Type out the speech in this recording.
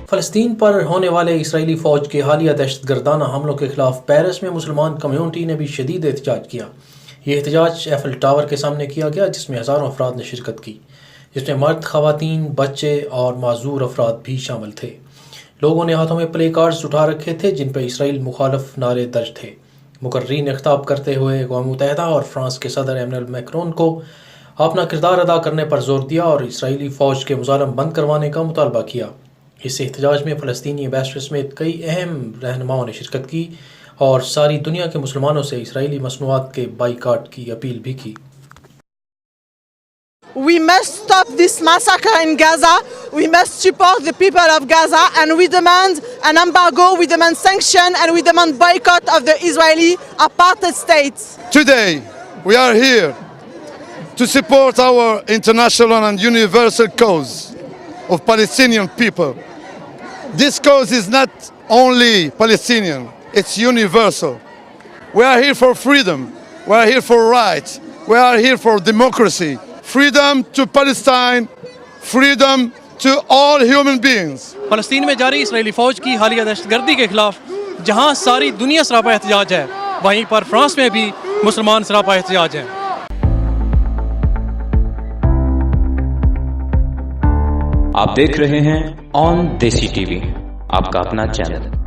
فلسطین پر ہونے والے اسرائیلی فوج کے حالیہ دہشت گردانہ حملوں کے خلاف پیرس میں مسلمان کمیونٹی نے بھی شدید احتجاج کیا۔ یہ احتجاج ایفل ٹاور کے سامنے کیا گیا، جس میں ہزاروں افراد نے شرکت کی، جس میں مرد، خواتین، بچے اور معذور افراد بھی شامل تھے۔ لوگوں نے ہاتھوں میں پلے کارڈز اٹھا رکھے تھے جن پر اسرائیل مخالف نعرے درج تھے۔ مقررین نے خطاب کرتے ہوئے اقوام متحدہ اور فرانس کے صدر ایمنوئل میکرون کو اپنا کردار ادا کرنے پر زور دیا اور اسرائیلی فوج کے مظالم بند کروانے کا مطالبہ کیا۔ اس احتجاج میں فلسطینی ایمبیسڈر سمیت کئی اہم رہنماؤں نے شرکت کی اور ساری دنیا کے مسلمانوں سے اسرائیلی مصنوعات کے بائیکاٹ کی اپیل بھی کی۔ We must stop this massacre in Gaza. We must support the people of Gaza, and we demand an embargo, we demand sanction, and we demand boycott of the Israeli apartheid state. Today, we are here to support our international and universal cause of Palestinian people. This cause is not only Palestinian, it's universal. We are here for freedom, we are here for rights, we are here for democracy. Freedom to Palestine, freedom to all human beings. فلسطین میں جاری اسرائیلی فوج کی حالیہ دہشت گردی کے خلاف جہاں ساری دنیا سراپا احتجاج ہے، وہیں پر فرانس میں بھی مسلمان سراپا احتجاج ہیں۔ آپ دیکھ رہے ہیں آن دیسی ٹی وی، آپ کا اپنا چینل۔